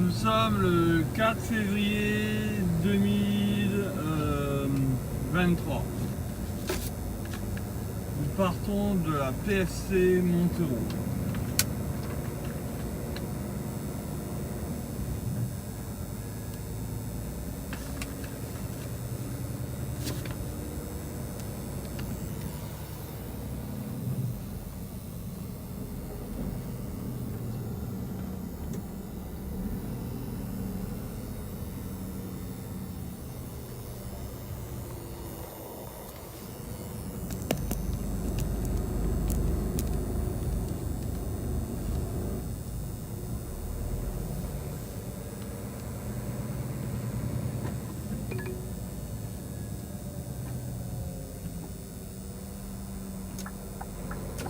Nous sommes le 4 février 2023. Nous partons de la PFC Montereau.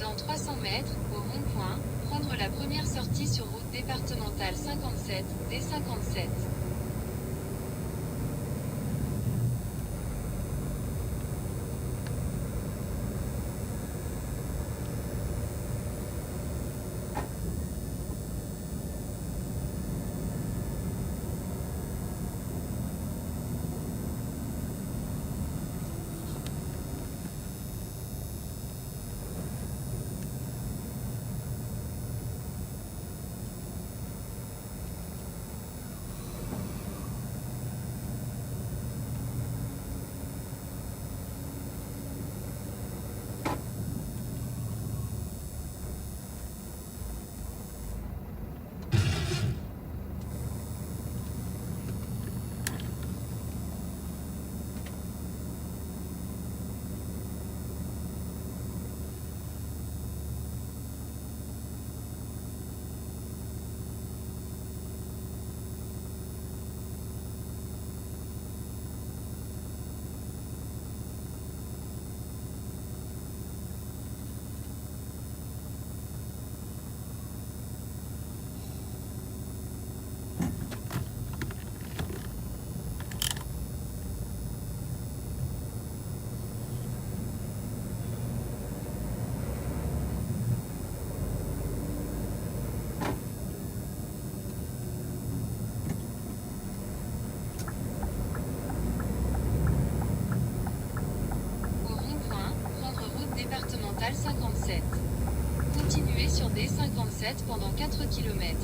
Dans 300 mètres, au rond-point, prendre la première sortie sur route départementale 57, D57. Départementale 57. Continuez sur D57 pendant 4 km.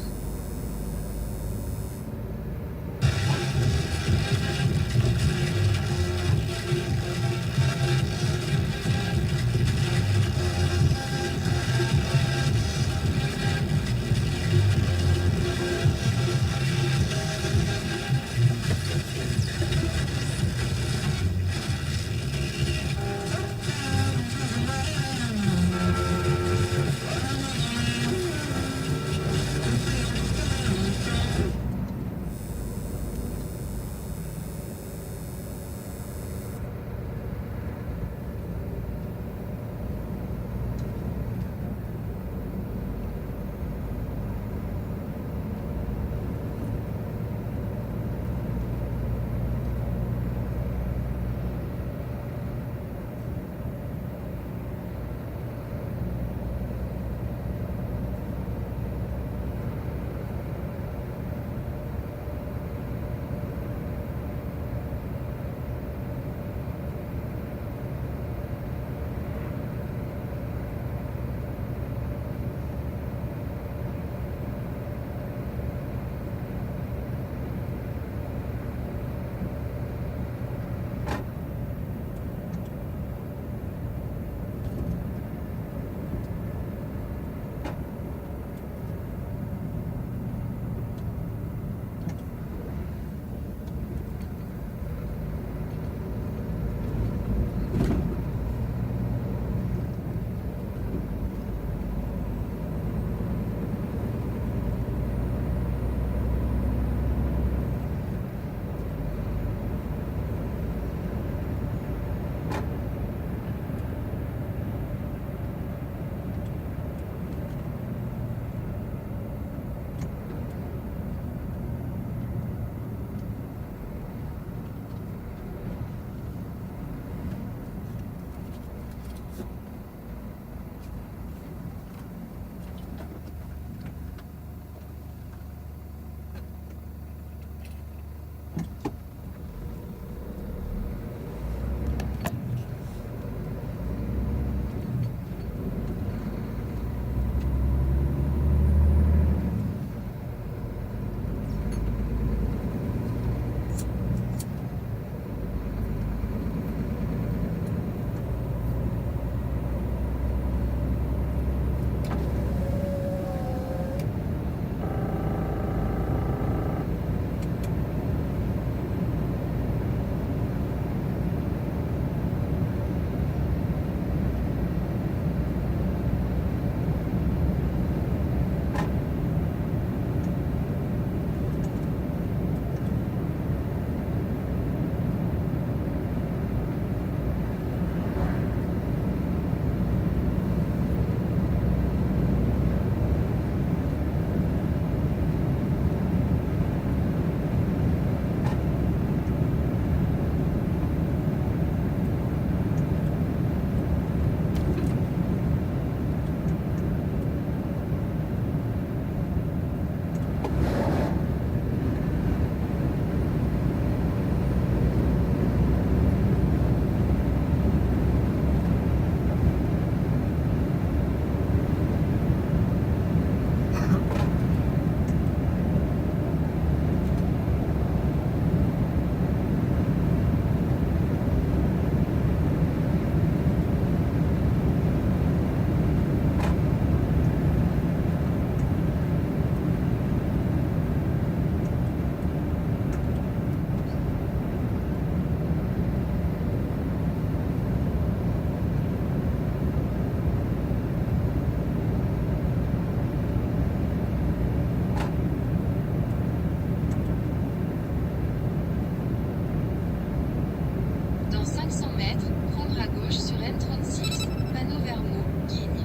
Dans 500 mètres, prendre à gauche sur N36, panneau vers Meaux, Guignes.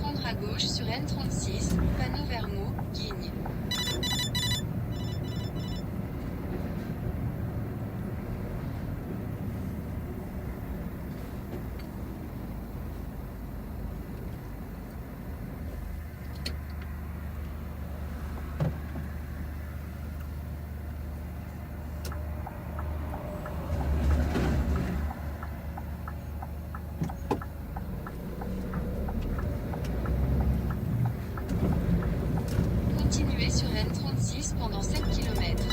Prendre à gauche sur N36, panneau vers Meaux, Guignes. Continuez sur N36 pendant 7 km.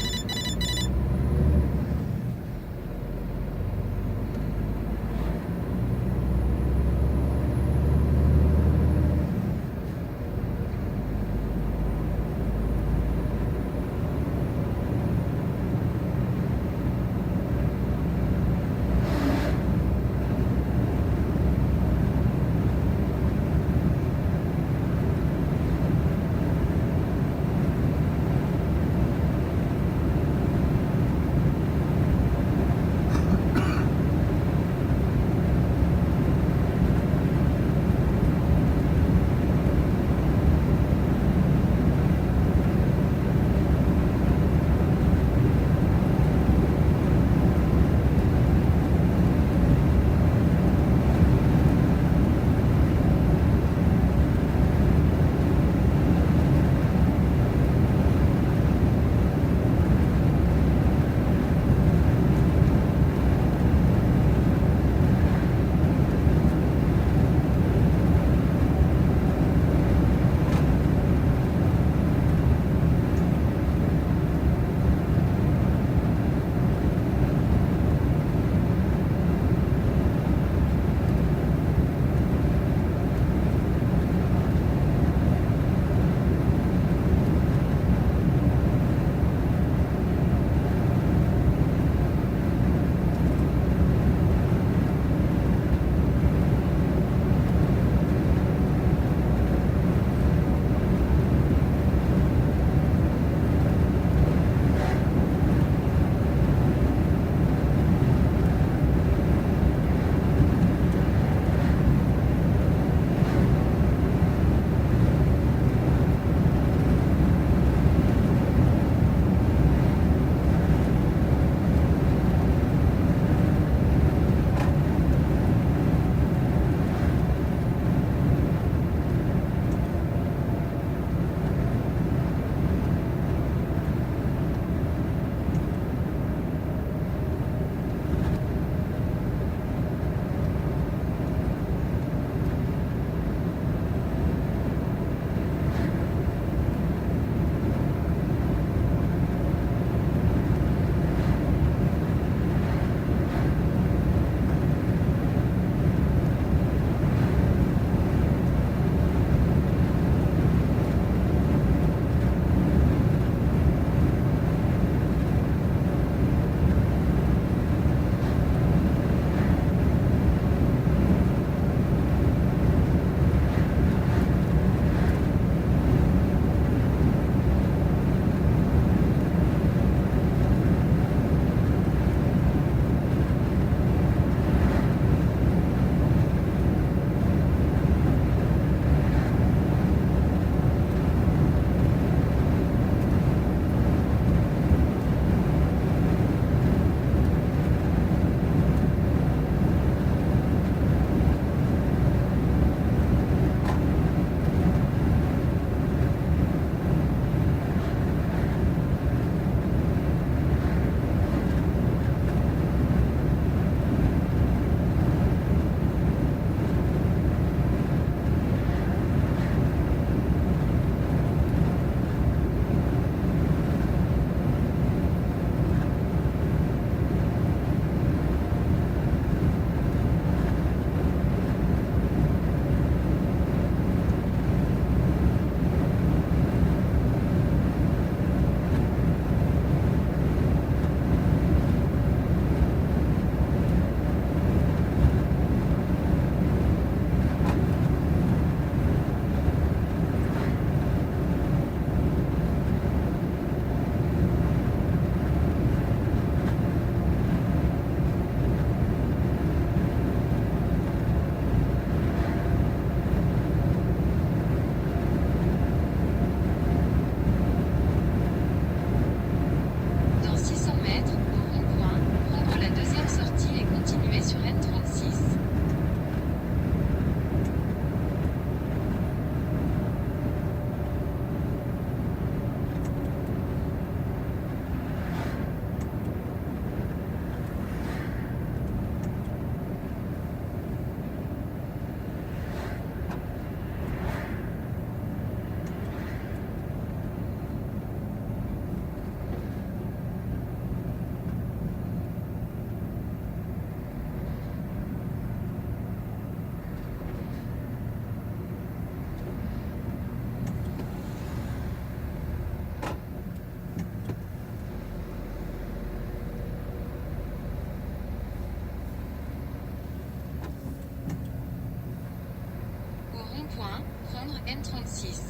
N36.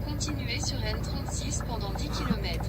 Continuez sur N36 pendant 10 km.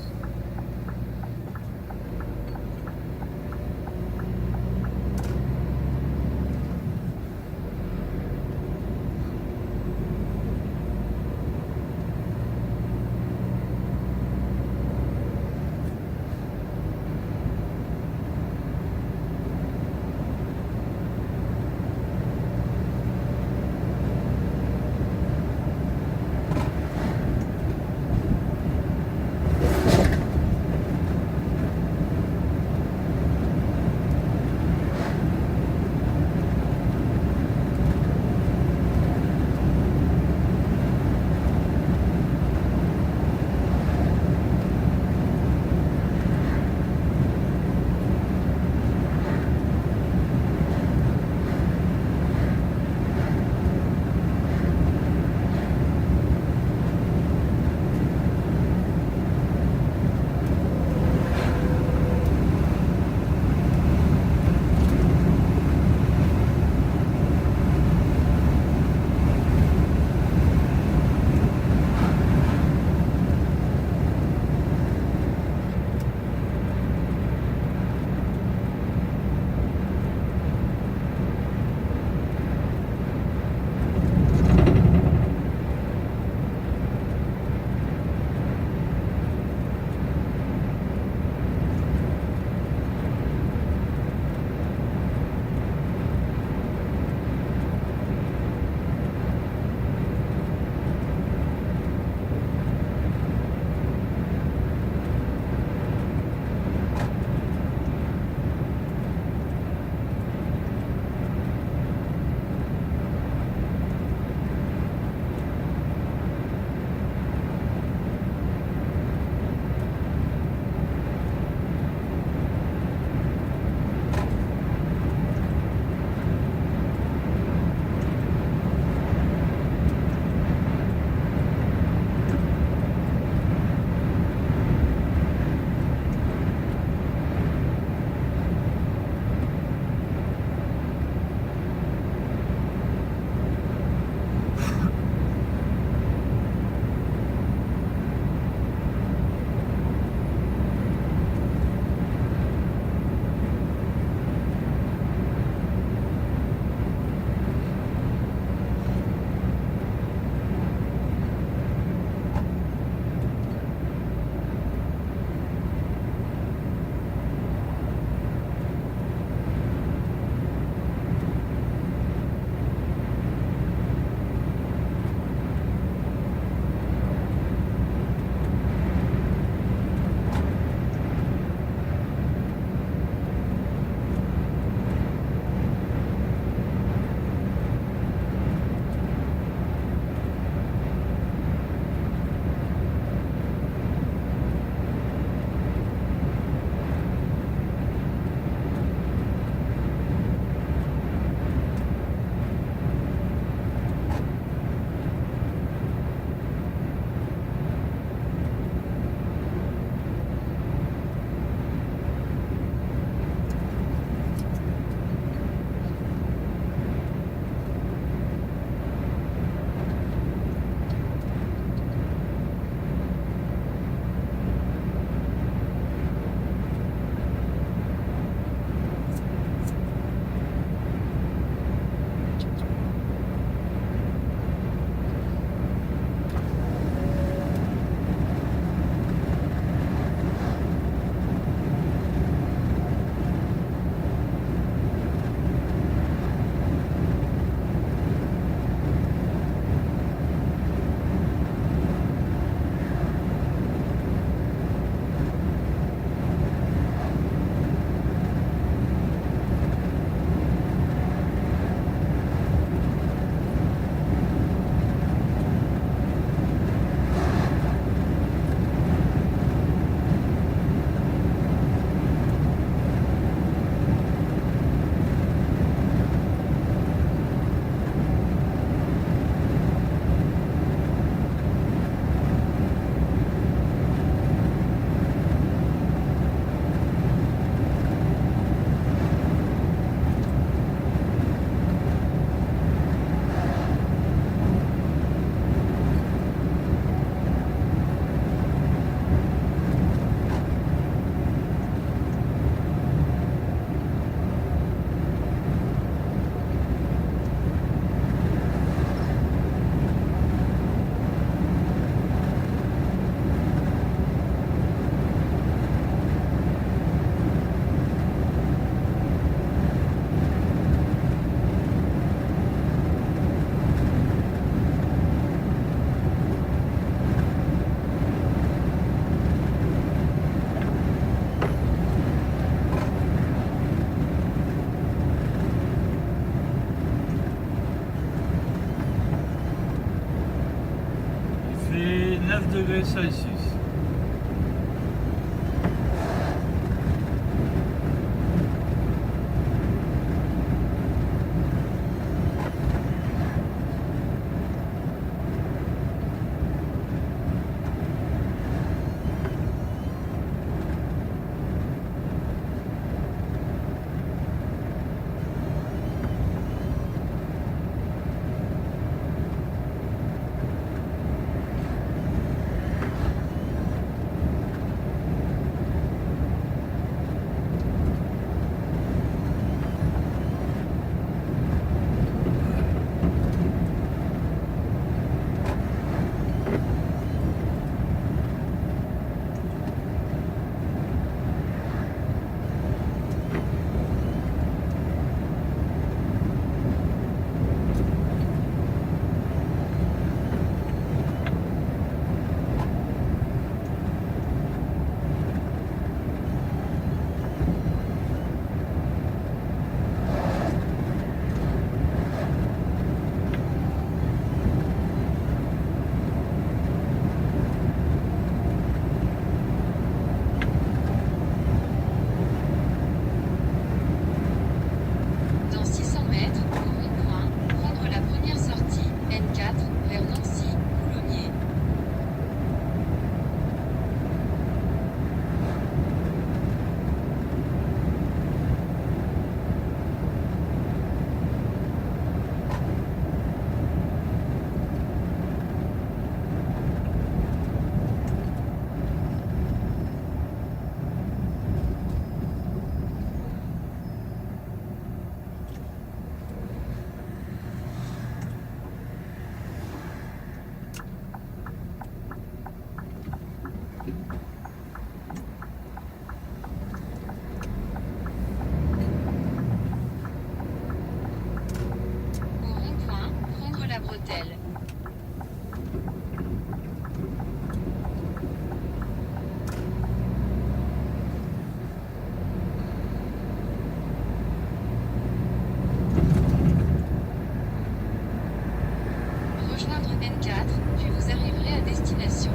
9 degrés Celsius. Dans 600 mètres, au rond-point, prendre la première sortie, N4, vers Nancy, Coulommiers. Au rond-point, prendre la bretelle. Rejoindre N4, puis vous arriverez à destination.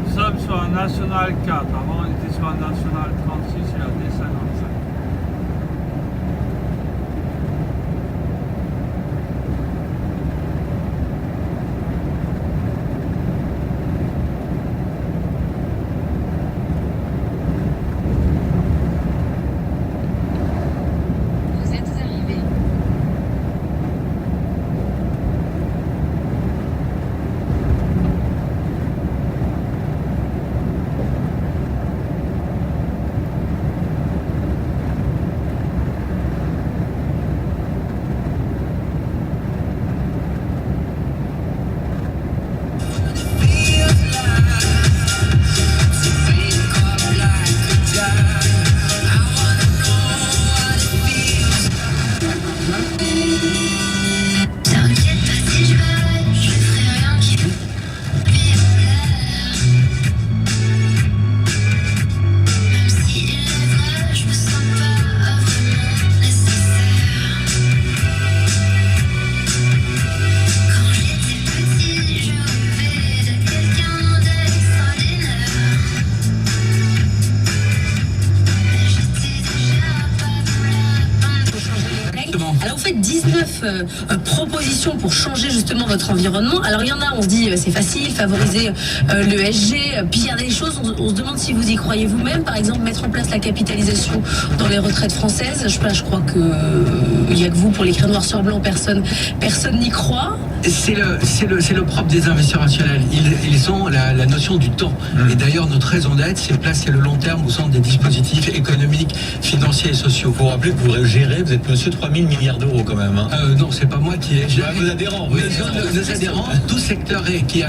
Nous sommes sur un National 4. Avant, on était sur un National 36 et la D55. Vous êtes arrivé. T'inquiète pas si je râle, je ferai rien qui vous plie en l'air. Même si il est vrai, je me sens pas vraiment nécessaire. Quand j'étais petit, je rêvais d'être quelqu'un d'extraordinaire. Mais j'étais déjà pas dans la bande. Exactement. Alors vous faites 19 propositions pour changer justement votre environnement. Alors il y en a, on se dit c'est facile, favoriser l'ESG, puis il y en a des choses, on se demande si vous y croyez vous-même, par exemple mettre en place la capitalisation dans les retraites françaises. Je crois que il n'y a que vous pour l'écrire noir sur blanc, personne n'y croit. C'est le propre des investisseurs rationnels. Ils ont la notion du temps. Et d'ailleurs, notre raison d'être, c'est placer le long terme au centre des dispositifs économiques, financiers et sociaux. Vous vous rappelez que vous gérez, vous êtes monsieur 3000 milliards d'euros quand même. Hein. Non, c'est pas moi qui ai. Vos adhérents, oui. Nos adhérents, tout secteur qui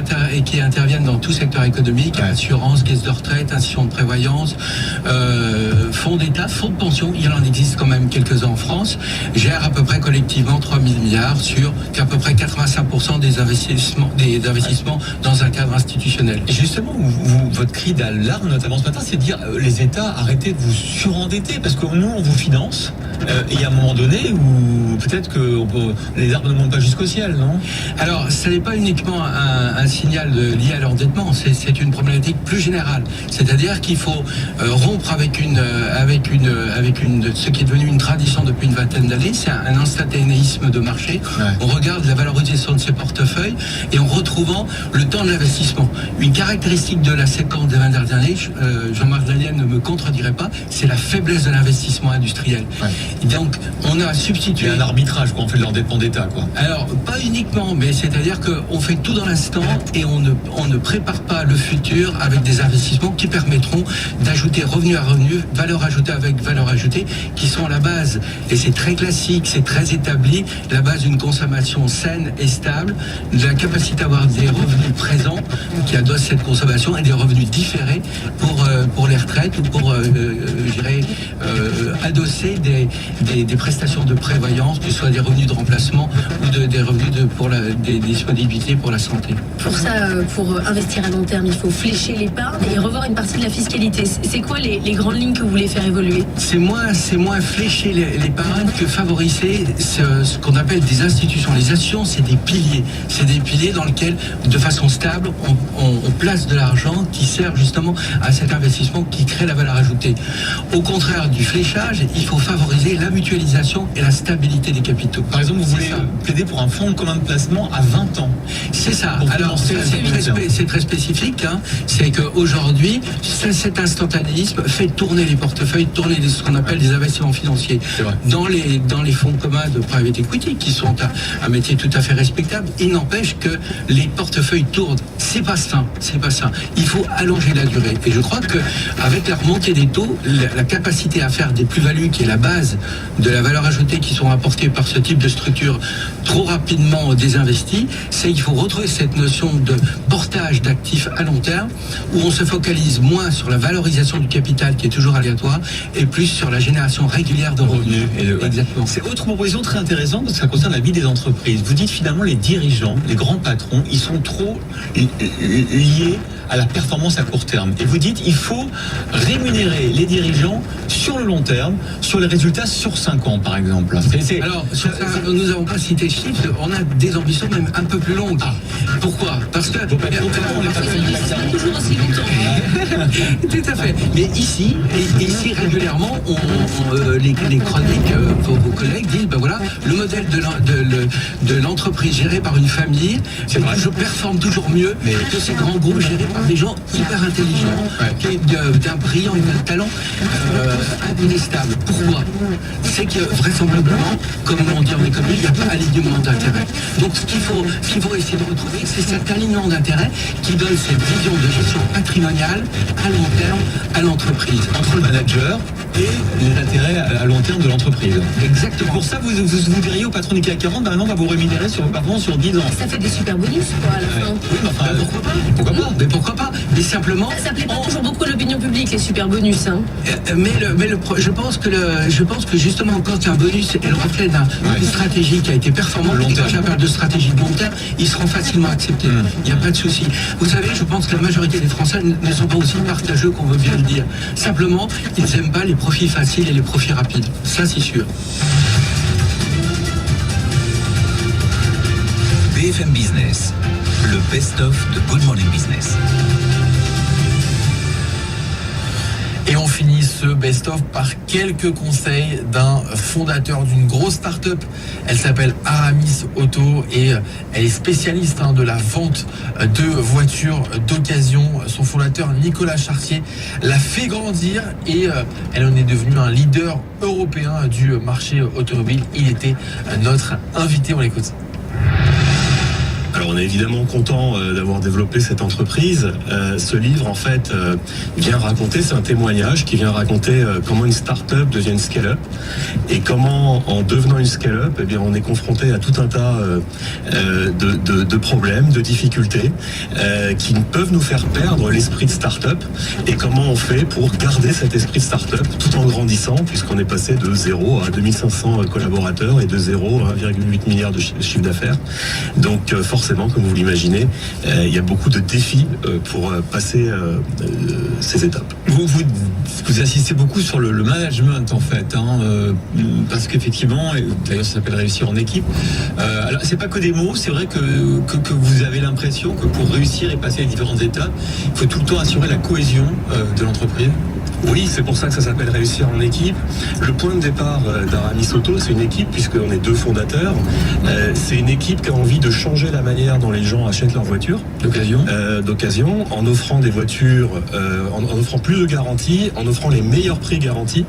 interviennent dans tout secteur économique, assurance, caisse de retraite, institution de prévoyance, fonds d'État, fonds de pension, il en existe quand même quelques-uns en France, gèrent à peu près collectivement 3 000 milliards sur à peu près 85% des investissements dans un cadre institutionnel. Et justement, votre cri d'alarme, notamment ce matin, c'est de dire les États, arrêtez de vous surendetter, parce que nous, on vous finance, et il y a un moment donné où peut-être que les arbres ne montent pas jusqu'au ciel, non? Alors, ce n'est pas uniquement un signal lié à l'endettement, c'est une problématique plus générale. C'est-à-dire qu'il faut rompre avec ce qui est devenu une tradition depuis une vingtaine d'années, c'est un instantanéisme de marché. Ouais. On regarde la valorisation de ses portefeuilles et en retrouvant le temps de l'investissement. Une caractéristique de la séquence des 20 dernières années, Jean-Marc Daniel ne me contredirait pas, c'est la faiblesse de l'investissement industriel. Ouais. Et donc, on a Il substitué... y a un arbitrage, quoi, on fait de l'endettement d'État, quoi. Alors, pas uniquement, mais c'est-à-dire qu'on fait tout dans l'instant et on ne prépare pas le futur avec des investissements qui permettront d'ajouter revenu à revenu, valeur ajoutée avec valeur ajoutée, qui sont la base, et c'est très classique, c'est très établi, la base d'une consommation saine et stable, de la capacité à avoir des revenus présents qui adossent cette consommation et des revenus différés pour les retraites ou pour, adosser des prestations de prévoyance, que ce soit des revenus de remplacement ou des revenus des disponibilités pour la santé. Pour ça, pour investir à long terme, il faut flécher l'épargne et revoir une partie de la fiscalité. C'est quoi les grandes lignes que vous voulez faire évoluer? C'est moins flécher l'épargne que favoriser ce qu'on appelle des institutions. Les institutions, c'est des piliers. C'est des piliers dans lesquels, de façon stable, on place de l'argent qui sert justement à cet investissement qui crée la valeur ajoutée. Au contraire du fléchage, il faut favoriser la mutualisation et la stabilité des capitaux. Par exemple, vous voulez plaider pour un fonds de commun de placement à 20 ans. C'est ça. Pour Alors, financer c'est très spécifique. Hein. C'est qu'aujourd'hui, cet instantanéisme fait tourner les portefeuilles, tourner ce qu'on appelle des investissements financiers. C'est vrai. Dans les fonds communs de private equity, qui sont un métier tout à fait respectable, il n'empêche que les portefeuilles tournent. C'est pas ça. Il faut allonger la durée. Et je crois que avec la remontée des taux, la capacité à faire des plus-values, qui est la base de la valeur ajoutée qui sont apportées par ce type de structure trop rapidement désinvestie, c'est qu'il faut retrouver cette notion de portage d'actifs à long terme, où on se focalise moins sur la valorisation du capital, qui est toujours aléatoire, et plus sur la génération régulière de revenus. Exactement. C'est autre proposition très intéressante parce que ça concerne la vie des entreprises. Vous dites finalement les dirigeants, les grands patrons, ils sont trop liés à la performance à court terme. Et vous dites il faut rémunérer les dirigeants sur le long terme, sur les résultats sur 5 ans par exemple. Alors, nous n'avons pas cité de chiffres, on a des ambitions même un peu plus longues. Pourquoi? Parce que... C'est toujours aussi longtemps. Tout à fait. Mais ici régulièrement, les chroniques, vos collègues disent, ben voilà, le modèle de l'entreprise gérée par une famille, je performe toujours mieux que ces grands groupes gérés par des gens hyper intelligents, d'un brillant et d'un talent incontestable. Pourquoi? C'est que vraisemblablement, comme on dit en économie, il n'y a pas alignement d'intérêt. Donc ce qu'il faut essayer de retrouver, c'est cet alignement d'intérêt qui donne cette vision de gestion patrimoniale à long terme à l'entreprise. Entre le manager et les intérêts à long terme de l'entreprise. Exactement. Pour ça, vous diriez au patron du CAC 40, maintenant on va vous rémunérer sur vos patrons sur 10 ans. Ça fait des super bonus, quoi, à la fin. Oui, mais enfin, Pourquoi pas? Mais simplement... Ça plaît pas toujours beaucoup à l'opinion publique, les super bonus. Hein. Je pense que justement, quand un bonus est le reflet d'une stratégie qui a été performante, et quand j'appelle de stratégie de long terme, ils seront facilement acceptés. Il n'y a pas de souci. Vous savez, je pense que la majorité des Français ne sont pas aussi partageux qu'on veut bien le dire. Simplement, ils n'aiment pas les profits faciles et les profits rapides. Ça, c'est sûr. BFM Business, le best-of de Good Morning Business. Et on finit ce best-of par quelques conseils d'un fondateur d'une grosse start-up. Elle s'appelle Aramis Auto et elle est spécialiste de la vente de voitures d'occasion. Son fondateur Nicolas Chartier l'a fait grandir et elle en est devenue un leader européen du marché automobile. Il était notre invité, on l'écoute. Alors on est évidemment content d'avoir développé cette entreprise. Ce livre, en fait, vient raconter, c'est un témoignage qui vient raconter comment une start-up devient une scale-up et comment, en devenant une scale-up, eh bien, on est confronté à tout un tas de problèmes, de difficultés qui peuvent nous faire perdre l'esprit de start-up et comment on fait pour garder cet esprit de start-up tout en grandissant, puisqu'on est passé de 0 à 2500 collaborateurs et de 0 à 1,8 milliard de chiffre d'affaires. Donc forcément, comme vous l'imaginez, il y a beaucoup de défis pour passer ces étapes. Vous insistez beaucoup sur le management en fait, parce qu'effectivement, et d'ailleurs ça s'appelle réussir en équipe. Alors c'est pas que des mots, c'est vrai que vous avez l'impression que pour réussir et passer les différentes étapes, il faut tout le temps assurer la cohésion de l'entreprise. Oui, c'est pour ça que ça s'appelle réussir en équipe. Le point de départ d'Aramis Auto, c'est une équipe, puisqu'on est 2 fondateurs. C'est une équipe qui a envie de changer la manière dont les gens achètent leur voiture. D'occasion, en offrant des voitures, en offrant plus de garanties, en offrant les meilleurs prix garantis.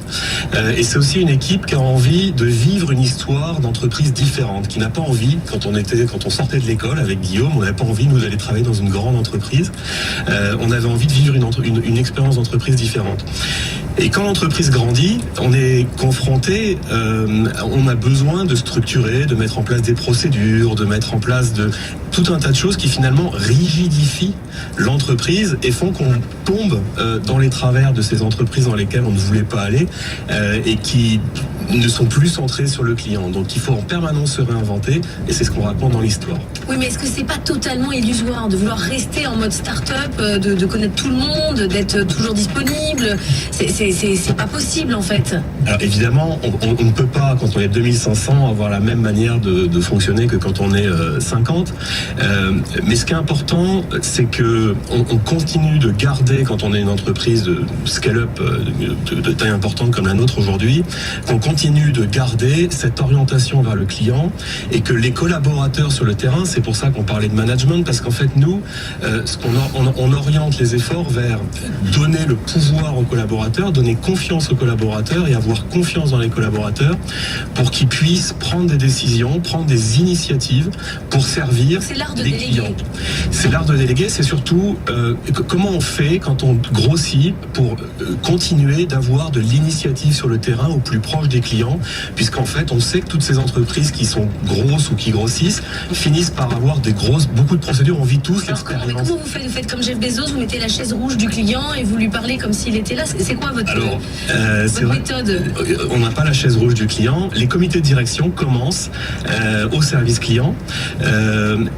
Et c'est aussi une équipe qui a envie de vivre une histoire d'entreprise différente, qui n'a pas envie, quand on sortait de l'école avec Guillaume, on n'avait pas envie, nous, d'aller travailler dans une grande entreprise. On avait envie de vivre une expérience d'entreprise différente. Et quand l'entreprise grandit, on est confronté, on a besoin de structurer, de mettre en place des procédures, de mettre en place tout un tas de choses qui finalement rigidifient l'entreprise et font qu'on tombe dans les travers de ces entreprises dans lesquelles on ne voulait pas aller et qui ne sont plus centrées sur le client. Donc il faut en permanence se réinventer et c'est ce qu'on raconte dans l'histoire. Oui, mais est-ce que c'est pas totalement illusoire de vouloir rester en mode start-up, de connaître tout le monde, d'être toujours disponible? C'est pas possible en fait. Alors évidemment, on ne peut pas, quand on est 2500, avoir la même manière de fonctionner que quand on est 50. Mais ce qui est important, c'est que on continue de garder, quand on est une entreprise de scale-up de taille importante comme la nôtre aujourd'hui, qu'on continue de garder cette orientation vers le client et que les collaborateurs sur le terrain, c'est pour ça qu'on parlait de management, parce qu'en fait nous, on oriente les efforts vers donner le pouvoir aux collaborateurs, donner confiance aux collaborateurs et avoir confiance dans les collaborateurs pour qu'ils puissent prendre des décisions, prendre des initiatives pour servir les clients. C'est l'art de déléguer, c'est surtout comment on fait quand on grossit pour continuer d'avoir de l'initiative sur le terrain au plus proche des clients, puisqu'en fait on sait que toutes ces entreprises qui sont grosses ou qui grossissent finissent par avoir beaucoup de procédures, on vit tous l'expérience. Comment vous faites? Vous faites comme Jeff Bezos, vous mettez la chaise rouge du client et vous lui parlez comme s'il était là? C'est quoi votre méthode? On n'a pas la chaise rouge du client. Les comités de direction commencent au service client,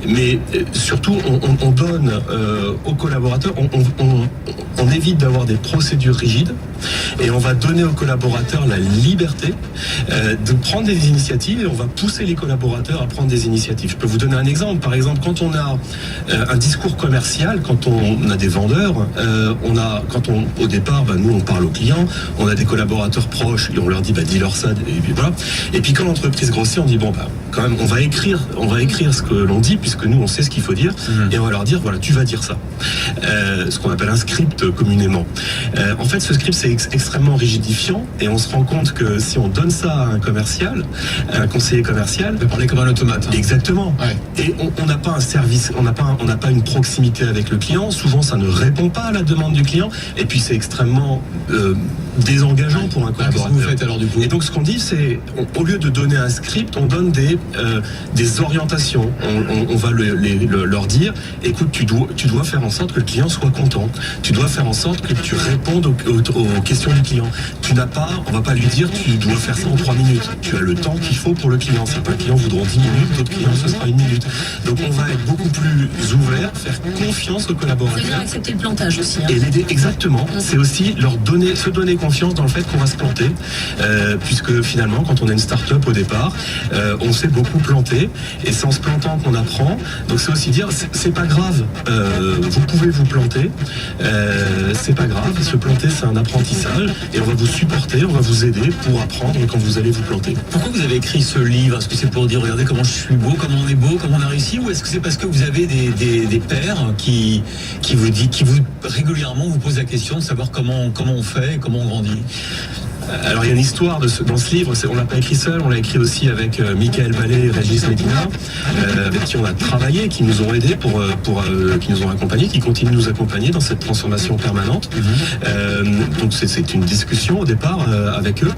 mais surtout on donne aux collaborateurs, on évite d'avoir des procédures rigides et on va donner aux collaborateurs la liberté de prendre des initiatives et on va pousser les collaborateurs à prendre des initiatives. Je peux vous donner un exemple. Par exemple, quand on a un discours commercial, quand on a des vendeurs, au départ, nous on parle aux clients, on a des collaborateurs proches et on leur dit dis-leur ça et puis voilà. Et puis quand l'entreprise grossit, on dit quand même on va écrire ce que l'on dit puisque nous on sait ce qu'il faut dire et on va leur dire voilà tu vas dire ça. Ce qu'on appelle un script communément. En fait ce script c'est extrêmement rigidifiant et on se rend compte que si on donne ça à un commercial, à un conseiller commercial, on peut parler comme un automate. Exactement. Ouais. Et on n'a pas un service, on n'a pas une proximité avec le client. Souvent ça ne répond pas à la demande du client et puis c'est extrêmement désengageant pour un collaborateur. Qu'est-ce que vous faites alors du coup? Et donc ce qu'on dit c'est au lieu de donner un script, on donne des orientations. On va leur dire écoute tu dois faire en sorte que le client soit content. Tu dois faire en sorte que tu répondes aux questions du client. On va pas lui dire tu dois faire ça en 3 minutes. Tu as le temps qu'il faut pour le client. Certains clients voudront 10 minutes, d'autres clients ce sera 1 minute. Donc on va être beaucoup plus ouvert, faire confiance aux collaborateurs. C'est bien accepter le plantage aussi. Et l'aider exactement. C'est aussi se donner confiance dans le fait qu'on va se planter, puisque finalement quand on est une start-up au départ, on s'est beaucoup planté et c'est en se plantant qu'on apprend. Donc c'est aussi dire c'est pas grave, vous pouvez vous planter, c'est pas grave, se planter c'est un apprentissage et on va vous supporter, on va vous aider pour apprendre quand vous allez vous planter. Pourquoi vous avez écrit ce livre? Est-ce que c'est pour dire regardez comment je suis beau, comment on est beau, comment on a réussi, ou est-ce que c'est parce que vous avez des pairs qui vous régulièrement vous posent la question de savoir comment on fait et comment on grandit? Alors il y a une histoire dans ce livre, on l'a pas écrit seul, on l'a écrit aussi avec Michael Ballet et Régis Medina, avec qui on a travaillé, qui nous ont aidés, qui nous ont accompagnés, qui continuent de nous accompagner dans cette transformation permanente. Donc c'est une discussion au départ avec eux.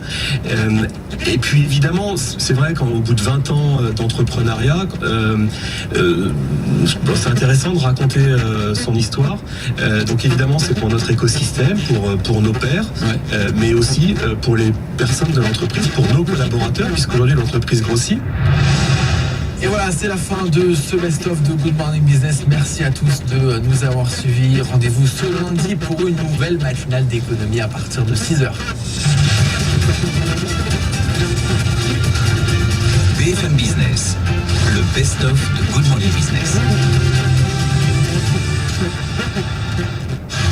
Et puis évidemment, c'est vrai qu'au bout de 20 ans d'entrepreneuriat, c'est intéressant de raconter son histoire. Donc évidemment, c'est pour notre écosystème, pour nos pairs, mais aussi pour les personnes de l'entreprise, pour nos collaborateurs, puisqu'aujourd'hui l'entreprise grossit. Et voilà, c'est la fin de ce best-of de Good Morning Business. Merci à tous de nous avoir suivis. Rendez-vous ce lundi pour une nouvelle matinale d'économie à partir de 6h. BFM Business, le best-of de Good Morning Business.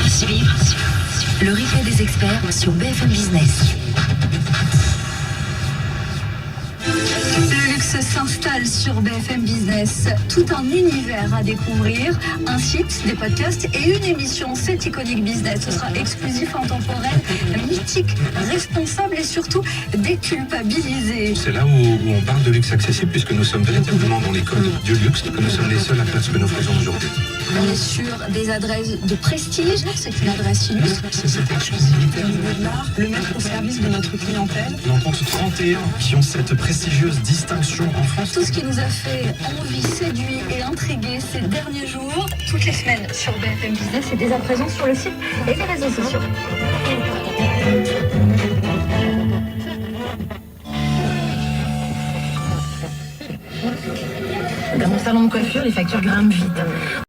À suivre, le replay des experts sur BFM Business. Le luxe s'installe sur BFM Business. Tout un univers à découvrir, un site, des podcasts et une émission. C'est Iconic Business. Ce sera exclusif, intemporel, mythique, responsable et surtout déculpabilisé. C'est là où on parle de luxe accessible, puisque nous sommes véritablement dans les codes du luxe et que nous sommes les seuls à faire ce que nous faisons aujourd'hui. On est sur des adresses de prestige. C'est une adresse illustre. C'est cette exclusivité Au niveau de l'art, le mettre au service de notre clientèle. On en compte 31 qui ont cette prestigieuse distinction en France. Tout ce qui nous a fait envie, séduit et intrigué ces derniers jours, toutes les semaines sur BFM Business et dès à présent sur le site et les réseaux sociaux. Dans mon salon de coiffure, les factures grimpent vite.